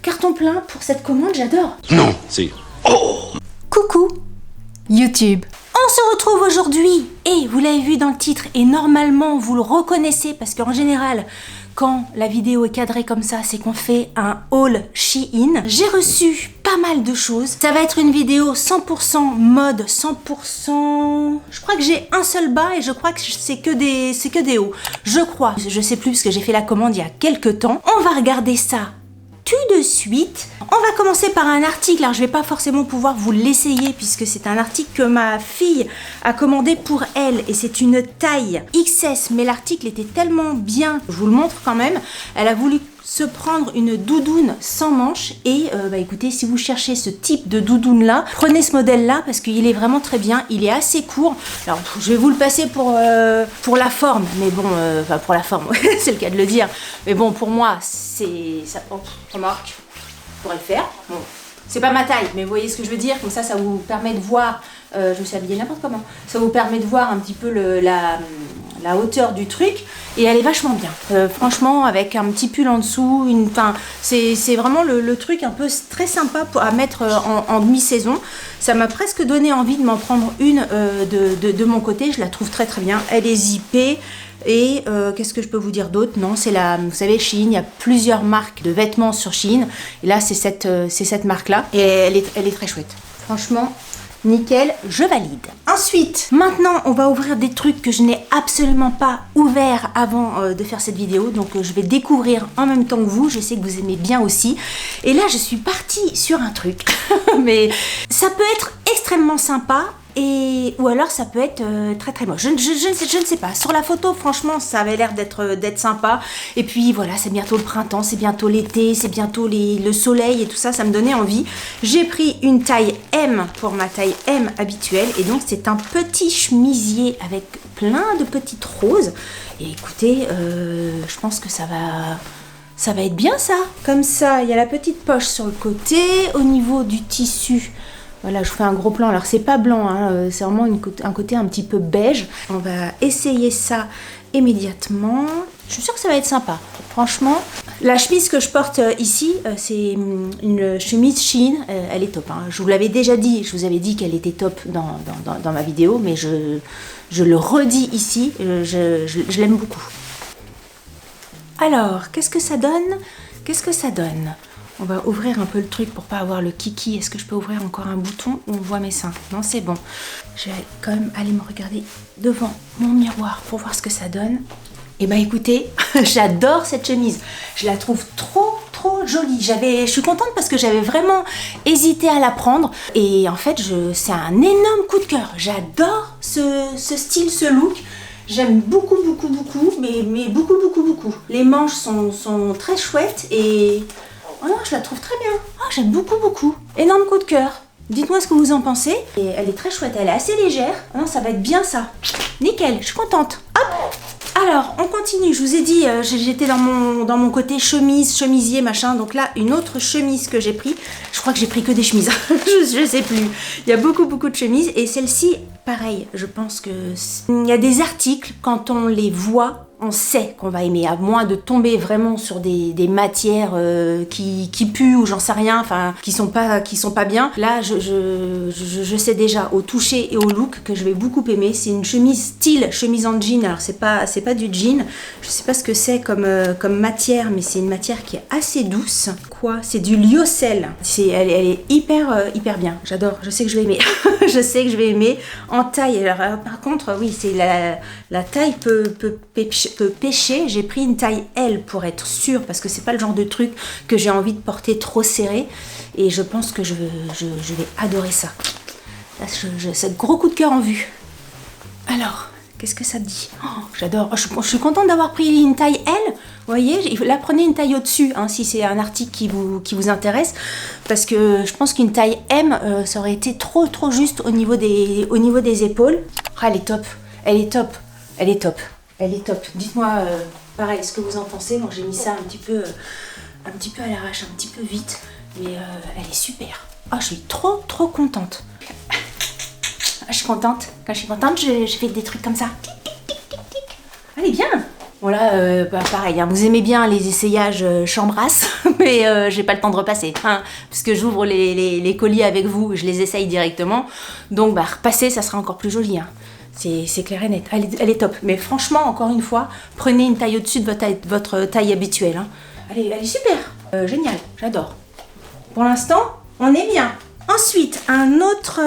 Carton plein pour cette commande, j'adore. Non, c'est... Coucou YouTube. On se retrouve aujourd'hui et vous l'avez vu dans le titre et normalement vous le reconnaissez parce qu'en général quand la vidéo est cadrée comme ça c'est qu'on fait un haul Shein. J'ai reçu pas mal de choses. Ça va être une vidéo 100% mode, 100%... Je crois que j'ai un seul bas et je crois que c'est que des hauts. Je crois. Je sais plus parce que j'ai fait la commande il y a quelques temps. On va regarder ça tout de suite. On va commencer par un article. Alors je vais pas forcément pouvoir vous l'essayer puisque c'est un article que ma fille a commandé pour elle et c'est une taille XS, mais l'article était tellement bien, je vous le montre quand même. Elle a voulu se prendre une doudoune sans manches et écoutez, si vous cherchez ce type de doudoune là, prenez ce modèle là parce qu'il est vraiment très bien, il est assez court. Alors je vais vous le passer pour la forme, mais bon, enfin pour la forme, c'est le cas de le dire, mais bon pour moi c'est ça. Oh, remarque, je pourrais le faire. Bon, c'est pas ma taille, mais vous voyez ce que je veux dire, comme ça vous permet de voir. Je me suis habillée n'importe comment. Ça vous permet de voir un petit peu la hauteur du truc et elle est vachement bien. Franchement, avec un petit pull en dessous, c'est vraiment le truc un peu très sympa à mettre en demi-saison. Ça m'a presque donné envie de m'en prendre une de mon côté. Je la trouve très très bien. Elle est zippée. Et qu'est-ce que je peux vous dire d'autre? Non, c'est vous savez, Shein, il y a plusieurs marques de vêtements sur Shein. Et là, c'est cette marque-là. Et elle est très chouette. Franchement, nickel, je valide. Ensuite, maintenant, on va ouvrir des trucs que je n'ai absolument pas ouverts avant de faire cette vidéo. Donc, je vais découvrir en même temps que vous. Je sais que vous aimez bien aussi. Et là, je suis partie sur un truc. Mais ça peut être extrêmement sympa. Ou alors ça peut être très très moche. Je ne sais pas. Sur la photo, franchement, ça avait l'air d'être sympa. Et puis voilà, c'est bientôt le printemps, c'est bientôt l'été, c'est bientôt le soleil et tout ça, ça me donnait envie. J'ai pris une taille M pour ma taille M habituelle. Et donc c'est un petit chemisier avec plein de petites roses. Et écoutez, je pense que ça va être bien ça. Comme ça, il y a la petite poche sur le côté. Au niveau du tissu... Voilà, je vous fais un gros plan. Alors, c'est pas blanc, hein, c'est vraiment un côté un petit peu beige. On va essayer ça immédiatement. Je suis sûre que ça va être sympa. Franchement, la chemise que je porte ici, c'est une chemise Shein. Elle est top. Hein. Je vous l'avais déjà dit. Je vous avais dit qu'elle était top dans ma vidéo, mais je le redis ici. Je l'aime beaucoup. Alors, qu'est-ce que ça donne? Qu'est-ce que ça donne? On va ouvrir un peu le truc pour pas avoir le kiki. Est-ce que je peux ouvrir encore un bouton où on voit mes seins? Non, c'est bon. Je vais quand même aller me regarder devant mon miroir pour voir ce que ça donne. Et bah écoutez, j'adore cette chemise. Je la trouve trop jolie. Je suis contente parce que j'avais vraiment hésité à la prendre. Et en fait, c'est un énorme coup de cœur. J'adore ce style, ce look. J'aime beaucoup, mais beaucoup. Les manches sont très chouettes et... Oh non, je la trouve très bien. Oh, j'aime beaucoup. Énorme coup de cœur. Dites-moi ce que vous en pensez. Et elle est très chouette, elle est assez légère. Oh non, ça va être bien ça. Nickel, je suis contente. Hop. Alors, on continue. Je vous ai dit, j'étais dans mon côté chemisier, machin. Donc là, une autre chemise que j'ai pris. Je crois que j'ai pris que des chemises. je sais plus. Il y a beaucoup de chemises. Et celle-ci, pareil. Je pense que il y a des articles, quand on les voit, on sait qu'on va aimer, à moins de tomber vraiment sur des matières qui puent ou j'en sais rien, enfin qui sont pas bien. Là, je sais déjà au toucher et au look que je vais beaucoup aimer. C'est une chemise style chemise en jean. Alors c'est pas du jean. Je sais pas ce que c'est comme matière, mais c'est une matière qui est assez douce. Quoi? C'est du lyocell. Elle est hyper bien. J'adore. Je sais que je vais aimer. Je sais que je vais aimer en taille. Alors par contre, oui, c'est la taille peut pêcher. J'ai pris une taille L pour être sûre parce que c'est pas le genre de truc que j'ai envie de porter trop serré et je pense que je vais adorer ça. Là, c'est gros coup de cœur en vue. Alors, qu'est-ce que ça dit? Oh, j'adore. Je suis contente d'avoir pris une taille L. Vous voyez, là prenez une taille au-dessus hein, si c'est un article qui vous intéresse parce que je pense qu'une taille M ça aurait été trop juste au niveau des épaules. Ah, elle est top. Dites-moi pareil ce que vous en pensez. Moi j'ai mis ça un petit peu à l'arrache, un petit peu vite, mais elle est super. Oh, je suis trop contente. Je suis contente. Quand je suis contente, je fais des trucs comme ça. Elle est bien. Bon là, pareil, hein, vous aimez bien les essayages chambrasse, mais j'ai pas le temps de repasser, hein, parce que j'ouvre les colis avec vous, je les essaye directement, donc bah repasser, ça sera encore plus joli, hein. C'est clair et net, elle est top. Mais franchement, encore une fois, prenez une taille au-dessus de votre taille habituelle, hein. Elle est super, génial, j'adore. Pour l'instant, on est bien. Ensuite, une autre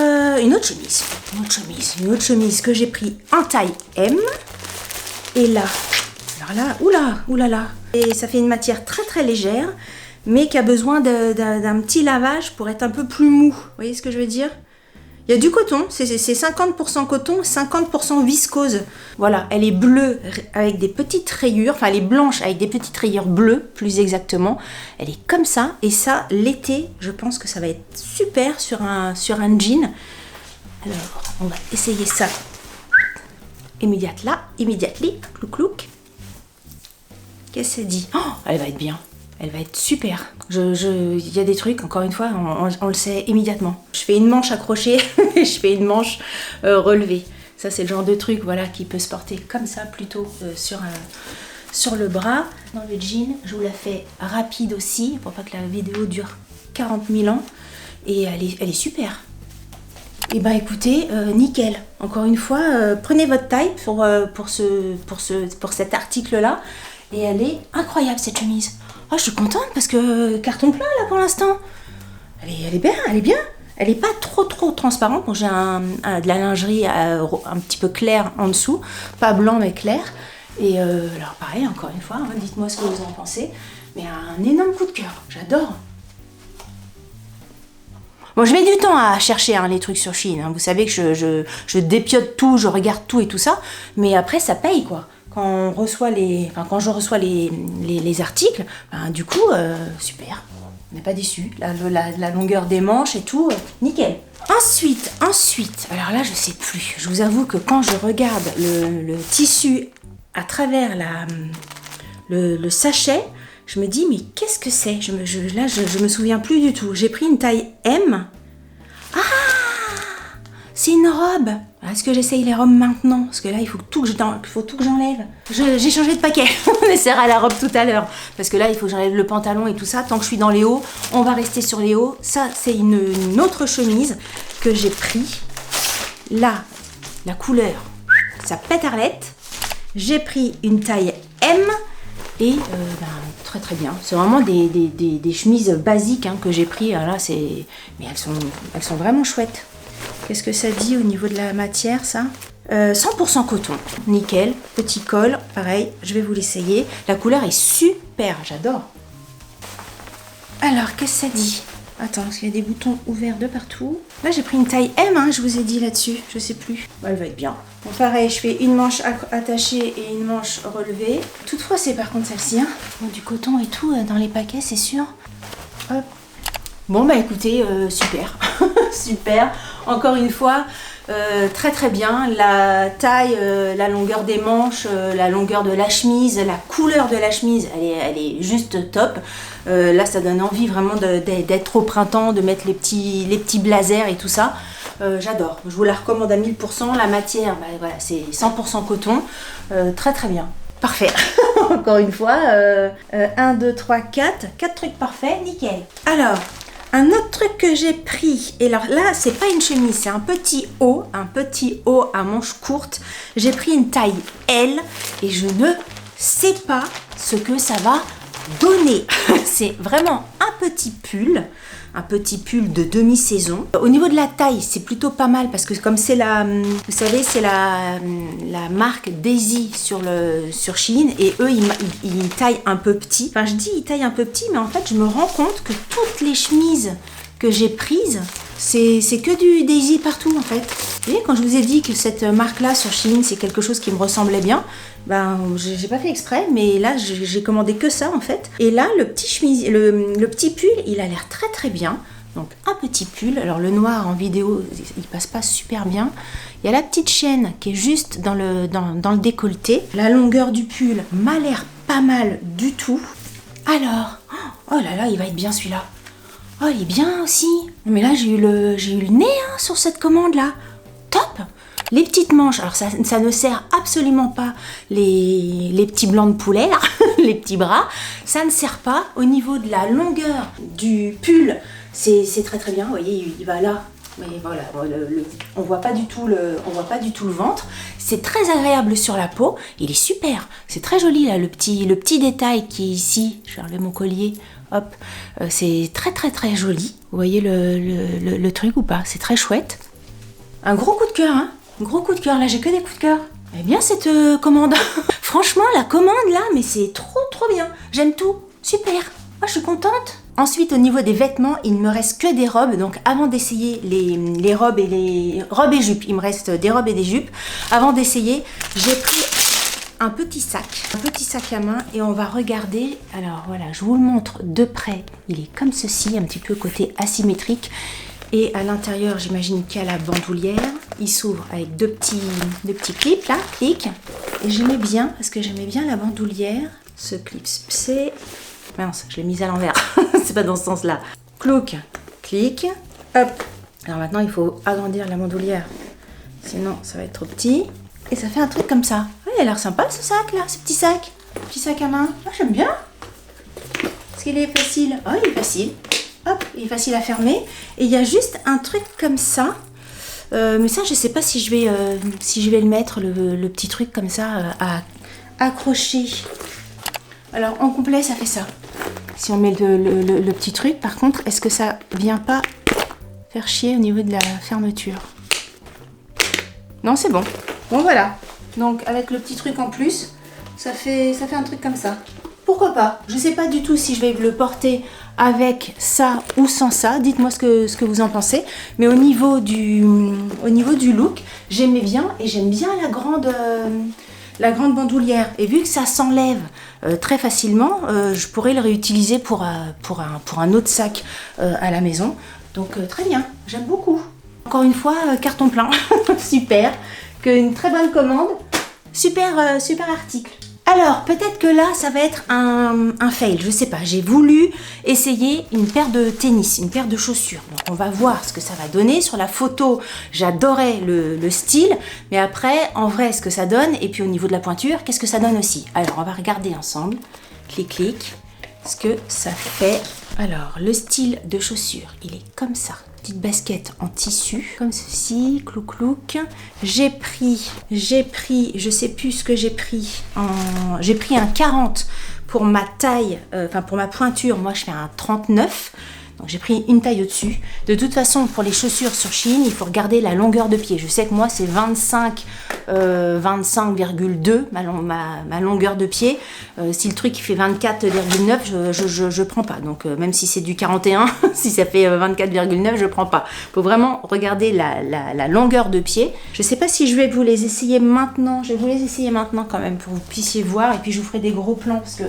chemise que j'ai pris en taille M. Et là, alors là, oulala. Et ça fait une matière très très légère, mais qui a besoin d'un petit lavage pour être un peu plus mou. Vous voyez ce que je veux dire? Il y a du coton, c'est 50% coton, 50% viscose. Voilà, elle est bleue avec des petites rayures, enfin elle est blanche avec des petites rayures bleues, plus exactement. Elle est comme ça, et ça, l'été, je pense que ça va être super sur un jean. Alors, on va essayer ça. Immediately, clouc clouc. Qu'est-ce que ça dit? Oh, elle va être bien. Elle va être super. Il y a des trucs, encore une fois, on le sait immédiatement. Je fais une manche accrochée et je fais une manche relevée. Ça, c'est le genre de truc, voilà, qui peut se porter comme ça, plutôt sur le bras. Dans le jean, je vous la fais rapide aussi, pour pas que la vidéo dure 40 000 ans. Et elle est super. Et ben écoutez, nickel. Encore une fois, prenez votre taille pour cet article-là. Et elle est incroyable, cette chemise. Oh, je suis contente parce que carton plein là pour l'instant. Elle est bien. Elle est pas trop transparente. Bon, j'ai de la lingerie un petit peu claire en dessous, pas blanc mais clair. Et alors pareil, encore une fois, hein, dites-moi ce que vous en pensez. Mais un énorme coup de cœur, j'adore. Bon, je mets du temps à chercher hein, les trucs sur Shein. Hein. Vous savez que je dépiote tout, je regarde tout et tout ça. Mais après, ça paye quoi. Quand je reçois les articles, ben, du coup, super, on n'est pas déçus. La longueur des manches et tout, nickel. Ensuite, alors là, je sais plus. Je vous avoue que quand je regarde le tissu à travers le sachet, je me dis, mais qu'est-ce que c'est? Là, je me souviens plus du tout. J'ai pris une taille M. Ah! C'est une robe. Est-ce que j'essaye les robes maintenant? Parce que là, il faut tout que j'enlève. J'ai changé de paquet. On essaiera la robe tout à l'heure. Parce que là, il faut que j'enlève le pantalon et tout ça. Tant que je suis dans les hauts, on va rester sur les hauts. Ça, c'est une autre chemise que j'ai pris. Là, la couleur, ça pète arlette. J'ai pris une taille M. Et très très bien. C'est vraiment des chemises basiques hein, que j'ai pris. Là, mais elles sont vraiment chouettes. Qu'est-ce que ça dit au niveau de la matière, ça? 100% coton, nickel, petit col, pareil, je vais vous l'essayer. La couleur est super, j'adore. Alors, qu'est-ce que ça dit? Attends, parce qu'il y a des boutons ouverts de partout. Là, j'ai pris une taille M, hein, je vous ai dit là-dessus, je sais plus. Bon, elle va être bien. Bon, pareil, je fais une manche attachée et une manche relevée. Toute froissée, par contre, celle-ci. Hein. Bon, du coton et tout dans les paquets, c'est sûr. Hop. Bon, bah écoutez, super. Super. Encore une fois, très très bien. La taille, la longueur des manches, la longueur de la chemise, la couleur de la chemise, elle est juste top. Là, ça donne envie vraiment d'être au printemps, de mettre les petits blazers et tout ça. J'adore. Je vous la recommande à 1000%. La matière, bah, voilà, c'est 100% coton. Très très bien. Parfait. Encore une fois, 1, 2, 3, 4. 4 trucs parfaits, nickel. Alors, un autre truc que j'ai pris, et alors là, c'est pas une chemise, c'est un petit haut à manches courtes. J'ai pris une taille L et je ne sais pas ce que ça va donner. C'est vraiment un petit pull de demi-saison. Au niveau de la taille, c'est plutôt pas mal parce que comme c'est vous savez, c'est la marque Daisy sur Shein et eux, ils taillent un peu petit. Enfin, je dis ils taillent un peu petit, mais en fait, je me rends compte que toutes les chemises que j'ai prises, c'est que du Daisy partout en fait. Vous voyez, quand je vous ai dit que cette marque-là sur Shein, c'est quelque chose qui me ressemblait bien, ben j'ai pas fait exprès, mais là j'ai commandé que ça en fait. Et là, le petit pull, il a l'air très très bien. Donc un petit pull, alors le noir en vidéo, il passe pas super bien. Il y a la petite chaîne qui est juste dans le décolleté. La longueur du pull m'a l'air pas mal du tout. Alors, oh là là, il va être bien celui-là. Oh, il est bien aussi. Mais là, j'ai eu le nez hein, sur cette commande-là. Top. Les petites manches, alors ça ne sert absolument pas les petits blancs de poulet, là, les petits bras. Ça ne sert pas. Au niveau de la longueur du pull, c'est très très bien. Vous voyez, il va là. Mais voilà, on voit pas du tout le ventre. C'est très agréable sur la peau. Il est super. C'est très joli là, le petit détail qui est ici. Je vais enlever mon collier. Hop, c'est très très très joli. Vous voyez le truc ou pas? C'est très chouette. Un gros coup de cœur, hein. Un gros coup de cœur. Là, j'ai que des coups de cœur. Eh bien, cette commande. Franchement, la commande là, mais c'est trop trop bien. J'aime tout. Super. Ah, je suis contente. Ensuite, au niveau des vêtements, il ne me reste que des robes. Donc, avant d'essayer les robes et les robes et jupes, il me reste des robes et des jupes. Avant d'essayer, j'ai pris un petit sac à main et on va regarder. Alors voilà, je vous le montre de près. Il est comme ceci, un petit peu côté asymétrique. Et à l'intérieur, j'imagine qu'il y a la bandoulière. Il s'ouvre avec deux petits clips là, clic. Et j'aimais bien, parce que j'aimais bien la bandoulière. Ce clip, c'est... Mince, je l'ai mise à l'envers. C'est pas dans ce sens-là. Clouc, clic, hop. Alors maintenant, il faut agrandir la bandoulière. Sinon, ça va être trop petit. Et ça fait un truc comme ça. Ouais, il a l'air sympa ce sac là, ce petit sac. Petit sac à main. Ah, j'aime bien. Est-ce qu'il est facile? Oh, il est facile. Hop, il est facile à fermer. Et il y a juste un truc comme ça. Mais ça, je sais pas si je vais le mettre, le petit truc comme ça, à accrocher. Alors, en complet, ça fait ça. Si on met le petit truc, par contre, est-ce que ça vient pas faire chier au niveau de la fermeture? Non, c'est bon. Bon, voilà. Donc, avec le petit truc en plus, ça fait un truc comme ça. Pourquoi pas? Je sais pas du tout si je vais le porter avec ça ou sans ça. Dites-moi ce que vous en pensez. Mais au niveau du look, j'aimais bien et j'aime bien la grande bandoulière. Et vu que ça s'enlève très facilement, je pourrais le réutiliser pour un autre sac à la maison. Donc très bien, j'aime beaucoup. Encore une fois, carton plein. Super. Une très bonne commande. Super article. Alors, peut-être que là, ça va être un fail, je sais pas. J'ai voulu essayer une paire de tennis, une paire de chaussures. Donc, on va voir ce que ça va donner. Sur la photo, j'adorais le style. Mais après, en vrai, ce que ça donne. Et puis, au niveau de la pointure, qu'est-ce que ça donne aussi? Alors, on va regarder ensemble. Clic, clic. Ce que ça fait. Alors, le style de chaussure, il est comme ça. Petite basket en tissu, comme ceci, clouc clouc. J'ai pris, je sais plus ce que j'ai pris. J'ai pris un 40 pour ma taille, pour ma pointure. Moi, je fais un 39. Donc, j'ai pris une taille au-dessus. De toute façon, pour les chaussures sur Shein, il faut regarder la longueur de pied. Je sais que moi, c'est 25,2 ma longueur de pied. Si le truc il fait 24,9, je prends pas. Donc, même si c'est du 41, si ça fait 24,9, je prends pas. Il faut vraiment regarder la longueur de pied. Je sais pas si je vais vous les essayer maintenant. Je vais vous les essayer maintenant quand même pour que vous puissiez voir. Et puis, je vous ferai des gros plans parce que...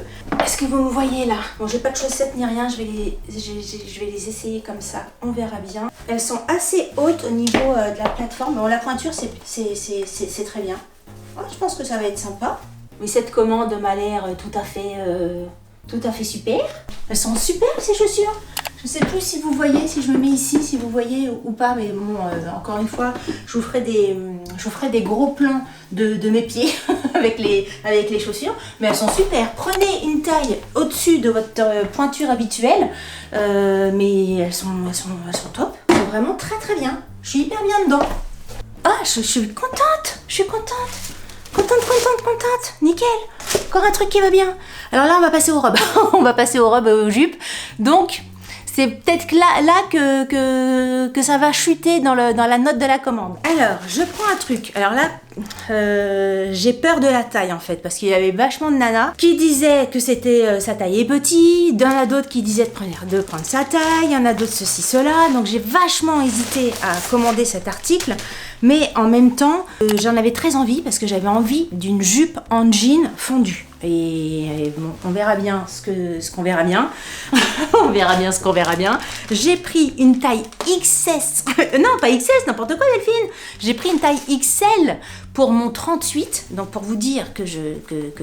Est-ce que vous me voyez là? Bon, j'ai pas de chaussettes ni rien. Je vais les essayer comme ça. On verra bien. Elles sont assez hautes au niveau de la plateforme. Bon, la pointure, c'est très bien. Oh, je pense que ça va être sympa. Mais cette commande m'a l'air tout à fait super. Elles sont super ces chaussures. Je sais plus si vous voyez, si je me mets ici, si vous voyez ou pas, mais bon, encore une fois, je vous ferai des gros plans de mes pieds avec les chaussures, mais elles sont super. Prenez une taille au-dessus de votre pointure habituelle, mais elles sont top. Elles sont vraiment très très bien. Je suis hyper bien dedans. Ah, je suis contente. Contente. Nickel. Encore un truc qui va bien. Alors là, on va passer aux robes. On va passer aux robes, aux jupes. Donc... c'est peut-être là que ça va chuter dans la note de la commande. Alors, je prends un truc. Alors là, j'ai peur de la taille en fait, parce qu'il y avait vachement de nanas qui disaient que c'était sa taille est petite, il y en a d'autres qui disaient de prendre sa taille, il y en a d'autres ceci, cela. Donc j'ai vachement hésité à commander cet article, mais en même temps, j'en avais très envie parce que j'avais envie d'une jupe en jean fondue. et bon, on verra bien ce qu'on verra bien. On verra bien ce qu'on verra bien. J'ai pris une taille XS. Non, pas XS, n'importe quoi Delphine. J'ai pris une taille XL pour mon 38. Donc pour vous dire que je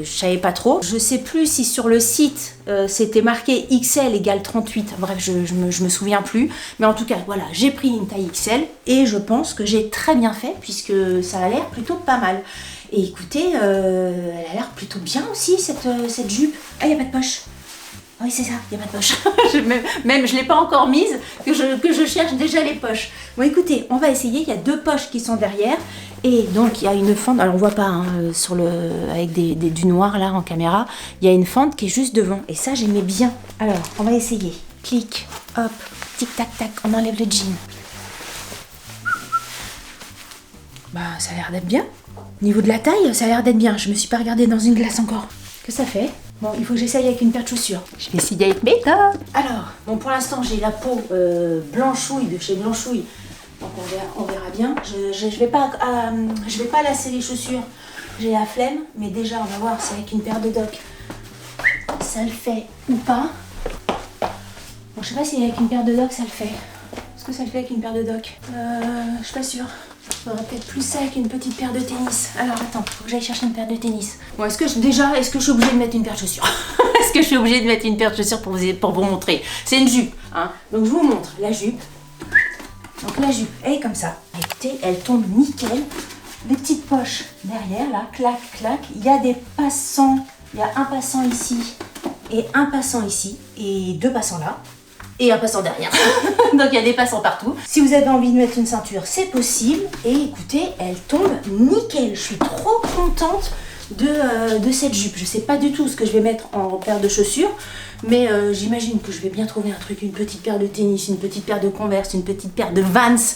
savais pas trop. Je sais plus si sur le site c'était marqué XL égale 38. Bref, je me souviens plus. Mais en tout cas, voilà, j'ai pris une taille XL et je pense que j'ai très bien fait puisque ça a l'air plutôt pas mal. Et écoutez, elle a l'air plutôt bien aussi cette jupe. Ah, il n'y a pas de poche. Oui, c'est ça, il n'y a pas de poche. Même je ne l'ai pas encore mise, que je cherche déjà les poches. Bon, écoutez, on va essayer. Il y a 2 poches qui sont derrière. Et donc, il y a une fente. Alors, on ne voit pas hein, avec du noir là en caméra. Il y a une fente qui est juste devant. Et ça, j'aimais bien. Alors, on va essayer. Clic, hop, tic, tac, tac. On enlève le jean. Bah, ça a l'air d'être bien. Au niveau de la taille, ça a l'air d'être bien. Je me suis pas regardée dans une glace encore. Que ça fait? Bon, il faut que j'essaye avec une paire de chaussures. Je vais essayer avec mes top. Alors, bon, pour l'instant, j'ai la peau blanchouille de chez Blanchouille. Donc, on verra bien. Je vais pas lasser les chaussures. J'ai la flemme. Mais déjà, on va voir si avec une paire de docks, ça le fait ou pas. Bon, je sais pas si avec une paire de docks, ça le fait. Est-ce que ça le fait avec une paire de docks? Je suis pas sûre. Faudrait peut-être plus ça avec une petite paire de tennis. Alors attends, faut que j'aille chercher une paire de tennis. Bon, est-ce que je suis obligée de mettre une paire de chaussures? Est-ce que je suis obligée de mettre une paire de chaussures pour vous montrer? C'est une jupe, hein. Donc je vous montre la jupe. Donc la jupe, elle est comme ça. Écoutez, elle tombe nickel. Les petites poches derrière, là, clac, clac. Il y a des passants. Il y a un passant ici et un passant ici et 2 passants là. Et un passant derrière. Donc il y a des passants partout. Si vous avez envie de mettre une ceinture, c'est possible. Et écoutez, elle tombe nickel. Je suis trop contente de cette jupe. Je sais pas du tout ce que je vais mettre en paire de chaussures. Mais j'imagine que je vais bien trouver un truc. Une petite paire de tennis, une petite paire de Converse, une petite paire de Vans.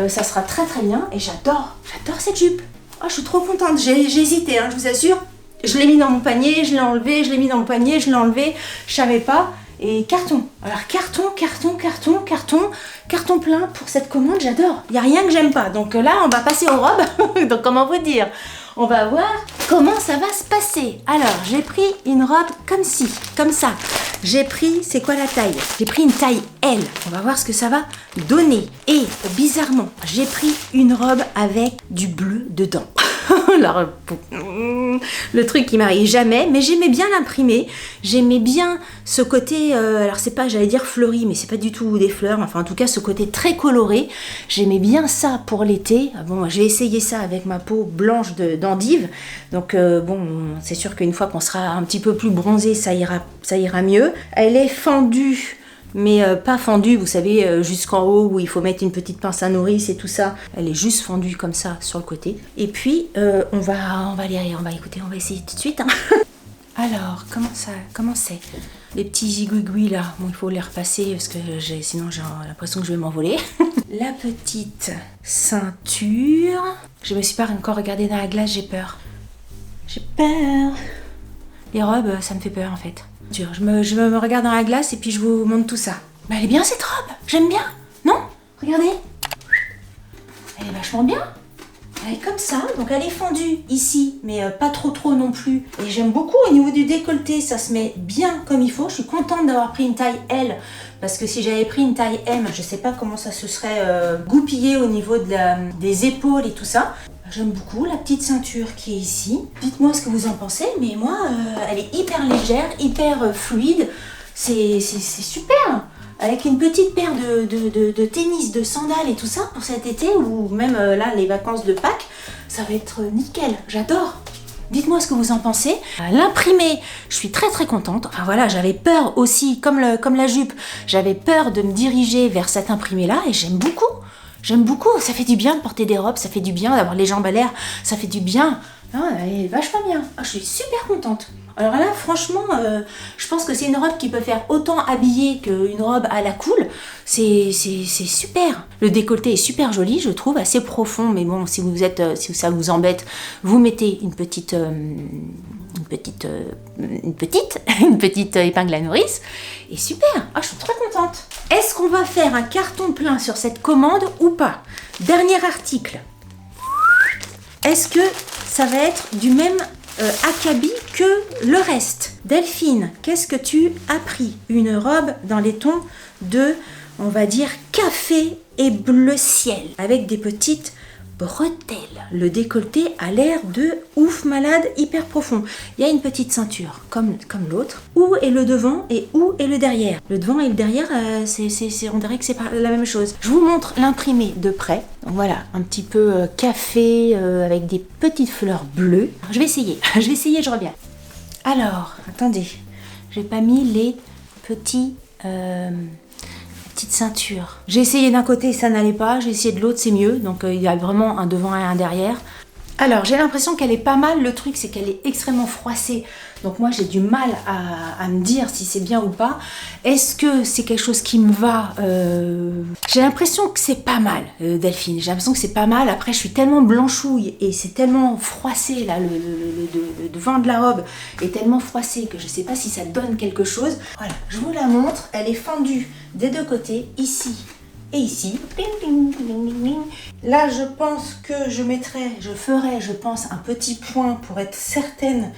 Ça sera très très bien. Et j'adore cette jupe. Oh, je suis trop contente. J'ai hésité, hein, je vous assure. Je l'ai mis dans mon panier, je l'ai enlevé, je l'ai mis dans mon panier, je l'ai enlevé. Je savais pas. Et carton. Alors carton plein pour cette commande, j'adore. Il n'y a rien que j'aime pas. Donc là, on va passer aux robes. Donc comment vous dire? On va voir comment ça va se passer. Alors, j'ai pris une robe comme ça. J'ai pris, c'est quoi la taille? J'ai pris une taille L. On va voir ce que ça va donner. Et bizarrement, j'ai pris une robe avec du bleu dedans. Alors, le truc qui m'arrive jamais, mais j'aimais bien l'imprimer, j'aimais bien ce côté, alors c'est pas, j'allais dire fleuri, mais c'est pas du tout des fleurs, enfin en tout cas ce côté très coloré, j'aimais bien ça pour l'été. Bon, j'ai essayé ça avec ma peau blanche d'endive, donc bon, c'est sûr qu'une fois qu'on sera un petit peu plus bronzé, ça ira mieux. Elle est fendue, mais pas fendue, vous savez, jusqu'en haut où il faut mettre une petite pince à nourrice et tout ça. Elle est juste fendue comme ça sur le côté. Et puis on va essayer tout de suite. Hein. Alors, comment c'est? Les petits zigouigouis là, bon, il faut les repasser parce que sinon j'ai l'impression que je vais m'envoler. La petite ceinture. Je me suis pas encore regardée dans la glace, j'ai peur. J'ai peur. Les robes, ça me fait peur en fait. Je me regarde dans la glace et puis je vous montre tout ça. Mais elle est bien cette robe, j'aime bien, non? Regardez. Elle est vachement bien. Elle est comme ça, donc elle est fendue ici, mais pas trop non plus. Et j'aime beaucoup au niveau du décolleté, ça se met bien comme il faut. Je suis contente d'avoir pris une taille L, parce que si j'avais pris une taille M, je sais pas comment ça se serait goupillé au niveau des épaules et tout ça. J'aime beaucoup la petite ceinture qui est ici. Dites-moi ce que vous en pensez, mais moi, elle est hyper légère, hyper fluide. C'est super. Avec une petite paire de tennis, de sandales et tout ça pour cet été, ou même là, les vacances de Pâques, ça va être nickel. J'adore. Dites-moi ce que vous en pensez. L'imprimé, je suis très très contente. Enfin voilà, j'avais peur aussi, comme la jupe, j'avais peur de me diriger vers cet imprimé-là et j'aime beaucoup. J'aime beaucoup, ça fait du bien de porter des robes, ça fait du bien d'avoir les jambes à l'air, ça fait du bien. Ah, elle est vachement bien. Ah, je suis super contente. Alors là, franchement, je pense que c'est une robe qui peut faire autant habillée qu'une robe à la cool. C'est super. Le décolleté est super joli, je trouve, assez profond. Mais bon, si ça vous embête, vous mettez une petite épingle à nourrice. Et super. Ah, je suis très contente. Est-ce qu'on va faire un carton plein sur cette commande ou pas? Dernier article. Est-ce que ça va être du même acabit que le reste. Delphine, qu'est-ce que tu as pris? Une robe dans les tons de, on va dire, café et bleu ciel, avec des petites bretelles. Le décolleté a l'air de ouf malade, hyper profond. Il y a une petite ceinture, comme l'autre. Où est le devant et où est le derrière? Le devant et le derrière, on dirait que c'est pas la même chose. Je vous montre l'imprimé de près. Donc voilà, un petit peu café avec des petites fleurs bleues. Alors, je vais essayer, je reviens. Alors, attendez, j'ai pas mis les petites ceintures. J'ai essayé d'un côté, ça n'allait pas. J'ai essayé de l'autre, c'est mieux. Donc il y a vraiment un devant et un derrière. Alors, j'ai l'impression qu'elle est pas mal. Le truc, c'est qu'elle est extrêmement froissée. Donc moi, j'ai du mal à me dire si c'est bien ou pas. Est-ce que c'est quelque chose qui me va? J'ai l'impression que c'est pas mal, Delphine. J'ai l'impression que c'est pas mal. Après, je suis tellement blanchouille et c'est tellement froissé, là, le devant de la robe est tellement froissé que je sais pas si ça donne quelque chose. Voilà, je vous la montre. Elle est fendue des deux côtés, ici et ici. Là, je pense que je ferai, je pense, un petit point pour être certaine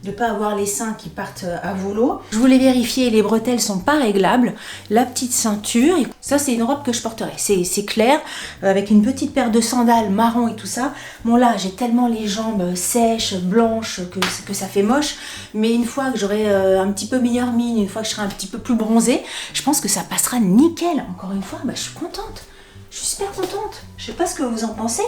de ne pas avoir les seins qui partent à volo. Je voulais vérifier, les bretelles sont pas réglables. La petite ceinture, ça c'est une robe que je porterai, c'est clair, avec une petite paire de sandales marron et tout ça. Bon là, j'ai tellement les jambes sèches, blanches, que ça fait moche, mais une fois que j'aurai un petit peu meilleure mine, une fois que je serai un petit peu plus bronzée, je pense que ça passera nickel. Encore une fois, je suis contente. Je suis super contente. Je sais pas ce que vous en pensez,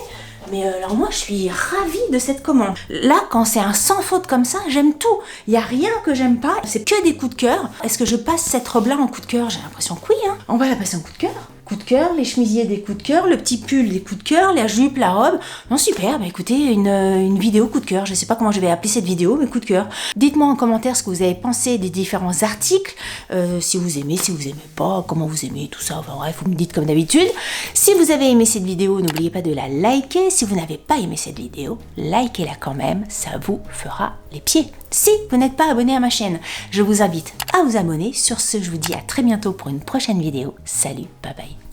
mais alors moi je suis ravie de cette commande. Là, quand c'est un sans faute comme ça, j'aime tout. Il n'y a rien que j'aime pas, c'est que des coups de cœur. Est-ce que je passe cette robe-là en coup de cœur? J'ai l'impression que oui, hein. On va la passer en coup de cœur. Coup de cœur, les chemisiers des coups de cœur, le petit pull des coups de cœur, la jupe, la robe. Non, super, écoutez, une vidéo coup de cœur. Je sais pas comment je vais appeler cette vidéo, mais coup de cœur. Dites-moi en commentaire ce que vous avez pensé des différents articles. Si vous aimez pas, comment vous aimez, tout ça. Enfin bref, vous me dites comme d'habitude. Si vous avez aimé cette vidéo, n'oubliez pas de la liker. Si vous n'avez pas aimé cette vidéo, likez-la quand même, ça vous fera les pieds. Si vous n'êtes pas abonné à ma chaîne, je vous invite à vous abonner. Sur ce, je vous dis à très bientôt pour une prochaine vidéo. Salut, bye bye.